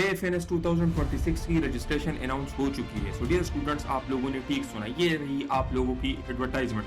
AFNS 2026 की registration announce हो चुकी है। सो डियर स्टूडेंट्स, आप लोगों ने ठीक सुना, ये रही आप लोगों की एडवर्टाइजमेंट।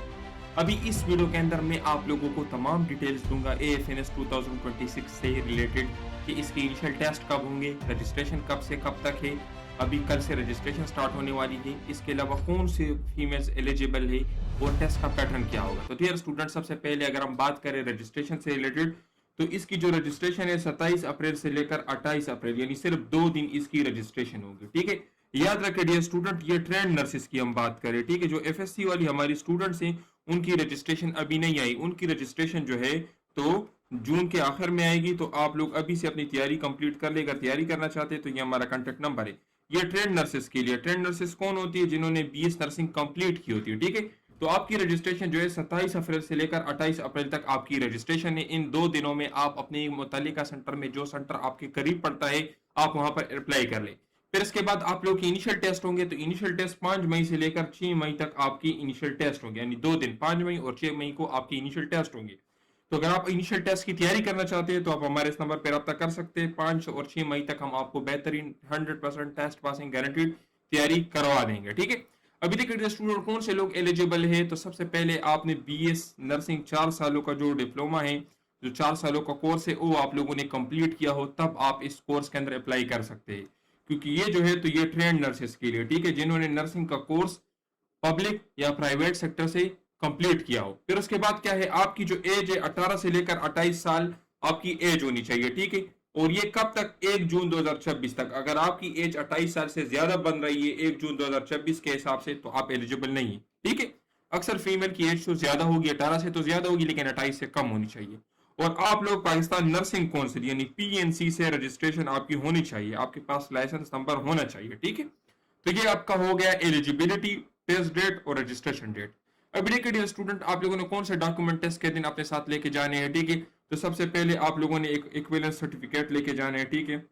अभी इस वीडियो के अंदर मैं आप लोगों को तमाम डिटेल्स दूंगा AFNS 2026 से रिलेटेड कि इसके इनिशियल टेस्ट कब होंगे, रजिस्ट्रेशन कब से कब तक है, अभी कल से रजिस्ट्रेशन स्टार्ट होने वाली है, इसके अलावा कौन से फीमेल्स एलिजिबल है और टेस्ट का पैटर्न क्या होगा। तो डियर स्टूडेंट, सबसे पहले अगर हम बात करें रजिस्ट्रेशन से रिलेटेड, तो इसकी जो रजिस्ट्रेशन है 27 अप्रैल से लेकर 28 अप्रैल यानी सिर्फ 2 दिन इसकी रजिस्ट्रेशन होगी। ठीक है, याद रखें डियर स्टूडेंट, ये ट्रेंड नर्सेस की हम बात करें। ठीक है, जो एफएससी वाली हमारी स्टूडेंट्स हैं उनकी रजिस्ट्रेशन अभी नहीं आई, उनकी रजिस्ट्रेशन जो है तो जून के आखिर में आएगी। तो आप लोग अभी से अपनी तैयारी कंप्लीट कर ले, अगर तैयारी करना चाहते हैं तो ये हमारा कॉन्टेक्ट नंबर है। ये ट्रेंड नर्सेस के लिए, ट्रेंड नर्सेस कौन होती है? जिन्होंने बीएस नर्सिंग कंप्लीट की होती है। ठीक है, तो आपकी रजिस्ट्रेशन जो है 27 अप्रैल से लेकर 28 अप्रैल तक आपकी रजिस्ट्रेशन है। इन 2 दिनों में आप अपने मुतल्लिका सेंटर में, जो सेंटर आपके करीब पड़ता है, आप वहां पर अप्लाई कर ले। फिर इसके बाद आप लोग के इनिशियल टेस्ट होंगे। तो इनिशियल टेस्ट 5 मई से लेकर 6 मई तक आपकी इनिशियल टेस्ट होंगे, यानी 2 दिन, 5 मई और 6 मई को आपकी इनिशियल टेस्ट होंगे। तो अगर आप इनिशियल टेस्ट की तैयारी करना चाहते हैं तो आप हमारे इस नंबर पर रब्ता कर सकते हैं। 5 और 6 मई तक हम आपको बेहतरीन 100% टेस्ट पासिंग गारंटीड तैयारी करवा देंगे। ठीक है, अभी देखिए स्टूडेंट कौन से लोग एलिजिबल है। तो सबसे पहले आपने बीएस नर्सिंग 4 सालों का जो डिप्लोमा है, जो 4 सालों का कोर्स है, वो आप लोगों ने कंप्लीट किया हो, तब आप इस कोर्स के अंदर अप्लाई कर सकते हैं। क्योंकि ये जो है तो ये ट्रेंड नर्सेस के लिए, ठीक है, जिन्होंने नर्सिंग का कोर्स पब्लिक या प्राइवेट सेक्टर से कंप्लीट किया हो। फिर उसके बाद क्या है, आपकी जो एज है 18 से लेकर 28 साल आपकी एज होनी चाहिए। ठीक है, और ये कब तक? 1 जून 2026 तक। अगर आपकी एज 28 साल से ज्यादा बन रही है 1 जून 2026 के हिसाब से, तो आप एलिजिबल नहीं है। ठीक है, अक्सर फीमेल की एज तो ज्यादा होगी, 18 से तो ज्यादा होगी, लेकिन 28 से कम होनी चाहिए। और आप लोग पाकिस्तान नर्सिंग काउंसिल यानी पीएनसी से रजिस्ट्रेशन आपकी होनी चाहिए, आपके पास लाइसेंस नंबर होना चाहिए। ठीक है, तो ये आपका हो गया एलिजिबिलिटी, टेस्ट डेट और रजिस्ट्रेशन डेट। अब देखिए स्टूडेंट, आप लोगों ने कौन से डॉक्यूमेंट टेस्ट के दिन अपने साथ लेके जाने हैं। ठीक है, तो सबसे पहले आप लोगों ने एक इक्विवेलेंस सर्टिफिकेट लेके जाना है। ठीक है,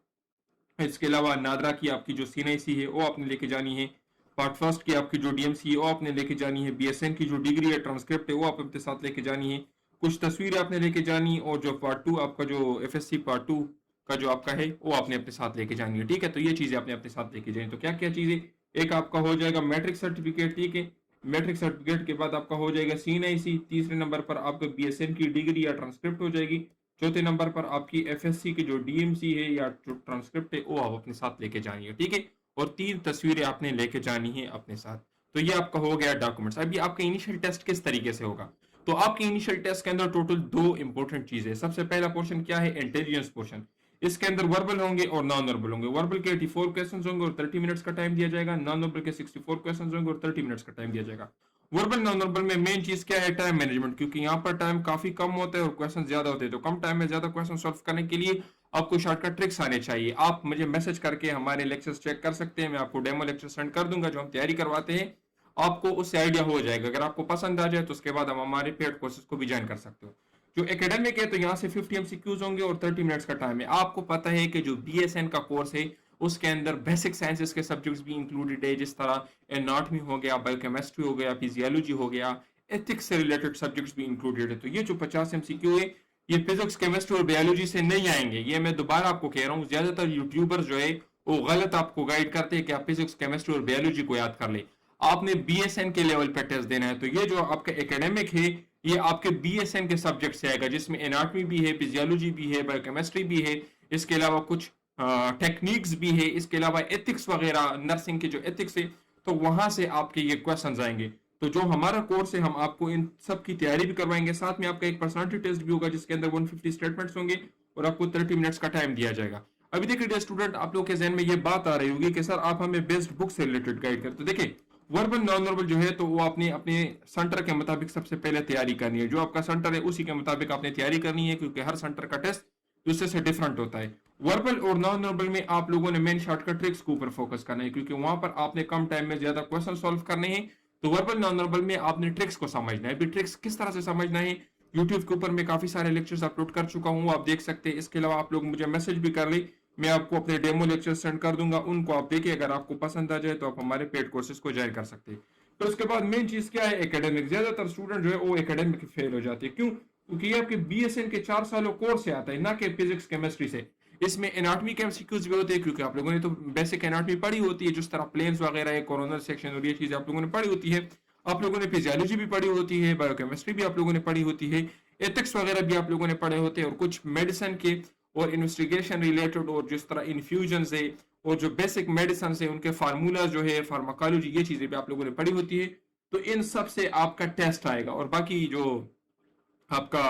इसके अलावा नादरा की आपकी जो सीएनआईसी है वो आपने लेके जानी है। पार्ट फर्स्ट की आपकी जो डीएमसी है वो आपने लेके जानी है। बीएसएन की जो डिग्री है, ट्रांसक्रिप्ट है, वो आप अपने साथ लेके जानी है। कुछ तस्वीरें आपने लेके जानी, और जो पार्ट 2 आपका जो एफएससी पार्ट 2 का जो आपका है वो आपने अपने साथ लेके जानी है। ठीक है, तो ये चीजें आपने अपने साथ लेके जानी। तो क्या क्या चीजें? एक आपका हो जाएगा मैट्रिक सर्टिफिकेट। ठीक है, मैट्रिक सर्टिफिकेट के बाद आपका हो जाएगा सीएनआईसी। तीसरे नंबर पर आपका बीएसएन की डिग्री या ट्रांसक्रिप्ट हो जाएगी। चौथे नंबर पर आपकी एफएससी की जो डीएमसी है या जो ट्रांसक्रिप्ट है वो आप अपने साथ लेके जानी है। ठीक है, और 3 तस्वीरें आपने लेके जानी है अपने साथ। तो ये आपका हो गया डॉक्यूमेंट्स। अभी आपका इनिशियल टेस्ट किस तरीके से होगा? तो आपके इनिशियल टेस्ट के अंदर टोटल 2 इंपॉर्टेंट चीजें। सबसे पहला पोर्शन क्या है? Intelligence portion. इसके अंदर वर्बल होंगे और नॉन वर्बल होंगे। वर्बल के 84 क्वेश्चंस होंगे और 30 मिनट्स का टाइम दिया जाएगा। नॉन वर्बल के 64 क्वेश्चंस होंगे और 30 मिनट्स का टाइम दिया जाएगा। वर्बल नॉन वर्बल में मेन चीज क्या है? टाइम मैनेजमेंट, क्योंकि यहाँ पर टाइम काफी कम होता है और क्वेश्चन ज्यादा होते हैं। तो कम टाइम में ज्यादा क्वेश्चन सॉल्व करने के लिए आपको शॉर्टकट ट्रिक्स आने चाहिए। आप मुझे मैसेज करके हमारे लेक्चर्स चेक कर सकते हैं, मैं आपको डेमो लेक्चर सेंड कर दूंगा जो हम तैयारी करवाते हैं, आपको उससे आइडिया हो जाएगा। अगर आपको पसंद आ जाए तो उसके बाद हम हमारे पेड कोर्सेज को भी ज्वाइन कर सकते हो। जो एकेडमिक है तो यहाँ से 50 एमसीक्यूज होंगे और 30 मिनट्स का टाइम है। आपको पता है कि जो बीएसएन का कोर्स है उसके अंदर बेसिक साइंसेस के सब्जेक्ट्स भी इंक्लूडेड है, जिस तरह एनाटॉमी हो गया, बायोकेमिस्ट्री हो गया, फिजियोलॉजी हो गया, एथिक्स से रिलेटेड सब्जेक्ट्स भी इंक्लूडेड है। तो ये जो 50 एमसीक्यू है ये फिजिक्स, केमिस्ट्री और बायोलॉजी से नहीं आएंगे। ये मैं दोबारा आपको कह रहा हूँ, ज्यादातर यूट्यूबर्स जो है वो गलत आपको गाइड करते हैं कि आप फिजिक्स, केमिस्ट्री और बायोलॉजी को याद कर ले। आपने बीएसएन के लेवल पे टेस्ट देना है। तो ये जो आपका एकेडमिक है ये आपके बीएसएन के सब्जेक्ट से आएगा, जिसमें एनाटॉमी भी है, फिजियोलॉजी भी है, बायोकेमिस्ट्री भी है, इसके अलावा कुछ टेक्निक्स भी है, इसके अलावा एथिक्स वगैरह, नर्सिंग के जो एथिक्स है, तो वहां से आपके ये क्वेश्चंस आएंगे। तो जो हमारा कोर्स है हम आपको इन सब की तैयारी भी करवाएंगे, साथ में आपका एक पर्सनालिटी टेस्ट भी होगा जिसके अंदर 150 स्टेटमेंट्स होंगे और आपको 30 मिनट्स का टाइम दिया जाएगा। अभी देखिए स्टूडेंट, आप लोग के जहन में ये बात आ रही होगी कि सर आप हमें बेस्ट बुक से रिलेटेड गाइड करते। देखिए वर्बल नॉन वर्बल जो है तो वो आपने अपने सेंटर के मुताबिक सबसे पहले तैयारी करनी है। जो आपका सेंटर है उसी के मुताबिक आपने तैयारी करनी है, क्योंकि हर सेंटर का टेस्ट दूसरे से डिफरेंट होता है। वर्बल और नॉन वर्बल में आप लोगों ने मेन शॉर्टकट ट्रिक्स के ऊपर फोकस करना है, क्योंकि वहां पर आपने कम टाइम में ज्यादा क्वेश्चन सॉल्व करने हैं। तो वर्बल नॉन वर्बल में आपने ट्रिक्स को समझना है। ट्रिक्स किस तरह से समझना है, यूट्यूब के ऊपर मैं काफी सारे लेक्चर्स अपलोड कर चुका हूँ, आप देख सकते हैं। इसके अलावा आप लोग मुझे मैसेज भी कर ले, मैं आपको अपने डेमो लेक्चर सेंड कर दूंगा, उनको आप देखिए। अगर आपको पसंद आ जाए तो आप हमारे पेड कोर्सेज को ज्वाइन कर सकते हैं। तो उसके बाद मेन चीज क्या है? एकेडमिक। ज्यादातर स्टूडेंट जो है वो एकेडमिक फेल हो जाते हैं। क्यों? क्योंकि ये आपके बीएसएन के 4 सालों कोर्स से आता है, ना कि फिजिक्स केमिस्ट्री से। इसमें एनाटॉमी के एमसीक्यूज भी होते हैं, क्योंकि आप लोगों ने तो बेसिक एनाटॉमी पढ़ी होती है, जिस तरह प्लेन्स वगैरह है, कोरोनर सेक्शन और ये चीजें आप लोगों ने पढ़ी होती है। आप लोगों ने फिजियोलॉजी भी पढ़ी होती है, बायोकेमिस्ट्री भी आप लोगों ने पढ़ी होती है, एथिक्स वगैरह भी आप लोगों ने पढ़े होते हैं, और कुछ मेडिसिन के और इन्वेस्टिगेशन रिलेटेड और जिस तरह इन्फ्यूजन है और जो बेसिक मेडिसिन है उनके फार्मूला जो है, फार्माकोलॉजी, ये चीजें भी आप लोगों ने पढ़ी होती है। तो इन सब से आपका टेस्ट आएगा, और बाकी जो आपका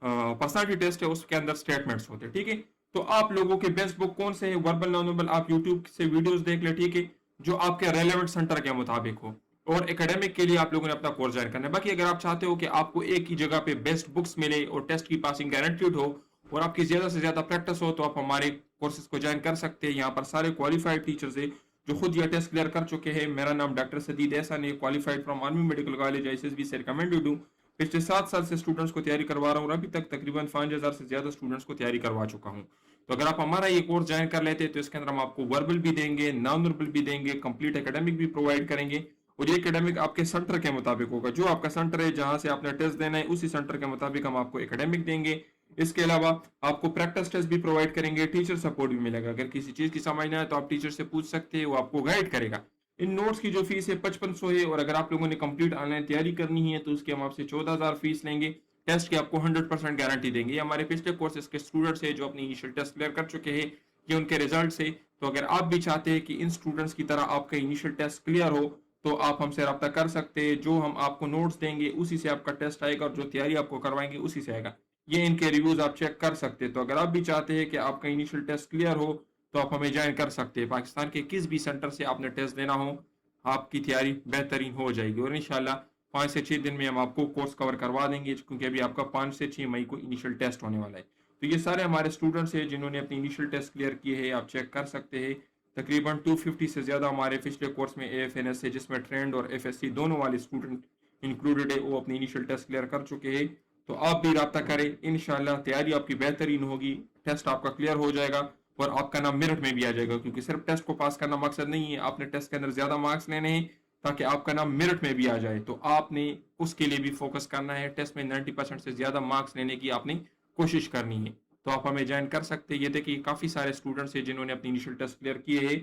पर्सनालिटी टेस्ट है उसके अंदर स्टेटमेंट्स होते हैं, ठीक है। तो आप लोगों के बेस्ट बुक कौन से है, वर्बल नॉन वर्बल, आप यूट्यूब से वीडियोस देख ले, ठीक है, जो आपके रेलेवेंट सेंटर के मुताबिक हो, और एकेडमिक के लिए आप लोगों ने अपना कोर्स ज्वाइन करना है। बाकी अगर आप चाहते हो कि आपको एक ही जगह पे बेस्ट बुक्स मिले और टेस्ट की पासिंग गारंटीड हो और आपकी ज्यादा से ज्यादा प्रैक्टिस हो, तो आप हमारे कोर्सेज को ज्वाइन कर सकते हैं। यहाँ पर सारे क्वालिफाइड टीचर्स है जो खुद यह टेस्ट क्लियर कर चुके हैं। मेरा नाम डॉक्टर सदीद एहसान है, qualified from army medical college, ICSB से रिकमेंडेड हूँ। पिछले 7 साल से स्टूडेंट्स को तैयारी करवा रहा हूँ और अभी तक तकरीबन 5000 से ज्यादा स्टूडेंट्स को तैयारी करवा चुका हूँ। तो अगर आप हमारा ये कोर्स ज्वाइन कर लेते हैं तो इसके अंदर हम आपको वर्बल भी देंगे, नॉन वर्बल भी देंगे, कंप्लीट एकेडमिक भी प्रोवाइड करेंगे, और ये एकेडमिक आपके सेंटर के मुताबिक होगा। जो आपका सेंटर है जहां से आपने टेस्ट देना है उसी सेंटर के मुताबिक हम आपको एकेडमिक देंगे। इसके अलावा आपको प्रैक्टिस टेस्ट भी प्रोवाइड करेंगे, टीचर सपोर्ट भी मिलेगा। अगर किसी चीज की समझ ना आए तो आप टीचर से पूछ सकते हैं, वो आपको गाइड करेगा। इन नोट्स की जो फीस है 5500 है, और अगर आप लोगों ने कंप्लीट ऑनलाइन तैयारी करनी है तो उसकी हम आपसे 14000 फीस लेंगे। टेस्ट की आपको 100% गारंटी देंगे। ये हमारे पिछले कोर्सेज के स्टूडेंट्स है जो अपनी इनिशियल टेस्ट क्लियर कर चुके हैं, ये उनके रिजल्ट है। तो अगर आप भी चाहते हैं कि इन स्टूडेंट्स की तरह आपका इनिशियल टेस्ट क्लियर हो तो आप हमसे रब्ता कर सकते हैं। जो हम आपको नोट्स देंगे उसी से आपका टेस्ट आएगा, और जो तैयारी आपको करवाएंगे उसी से आएगा। ये इनके रिव्यूज आप चेक कर सकते हैं। तो अगर आप भी चाहते हैं कि आपका इनिशियल टेस्ट क्लियर हो तो आप हमें ज्वाइन कर सकते हैं। पाकिस्तान के किस भी सेंटर से आपने टेस्ट देना हो, आपकी तैयारी बेहतरीन हो जाएगी, और इंशाल्लाह 5 से 6 दिन में हम आपको कोर्स कवर करवा देंगे, क्योंकि अभी आपका 5 से 6 मई को इनिशियल टेस्ट होने वाला है। तो ये सारे हमारे स्टूडेंट्स हैं जिन्होंने अपनी इनिशियल टेस्ट क्लियर किए हैं, आप चेक कर सकते हैं। तकरीबन 250 से ज़्यादा हमारे पिछले कोर्स में AFNS है, जिसमें ट्रेंड और FSC दोनों वाले स्टूडेंट इंक्लूडेड है, वो अपनी इनिशियल टेस्ट क्लियर कर चुके हैं। तो आप भी रब्ता करें, इंशाल्लाह तैयारी आपकी बेहतरीन होगी, टेस्ट आपका क्लियर हो जाएगा और आपका नाम मेरिट में भी आ जाएगा। क्योंकि सिर्फ टेस्ट को पास करना मकसद नहीं है, आपने टेस्ट के अंदर ज़्यादा मार्क्स लेने हैं ताकि आपका नाम मेरिट में भी आ जाए। तो आपने उसके लिए भी फोकस करना है, टेस्ट में 90% से ज़्यादा मार्क्स लेने की आपने कोशिश करनी है। तो आप हमें ज्वाइन कर सकते हैं। ये देखिए काफ़ी सारे स्टूडेंट्स हैं जिन्होंने अपनी इनिशियल टेस्ट क्लियर किए हैं।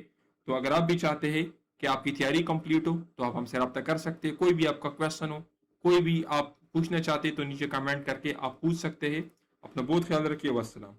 तो अगर आप भी चाहते हैं कि आपकी तैयारी कंप्लीट हो तो आप हमसे रब्ता कर सकते हैं। कोई भी आपका क्वेश्चन हो, कोई भी आप पूछना चाहते हैं तो नीचे कमेंट करके आप पूछ सकते हैं। अपना बहुत ख्याल रखिए। वस्सलाम।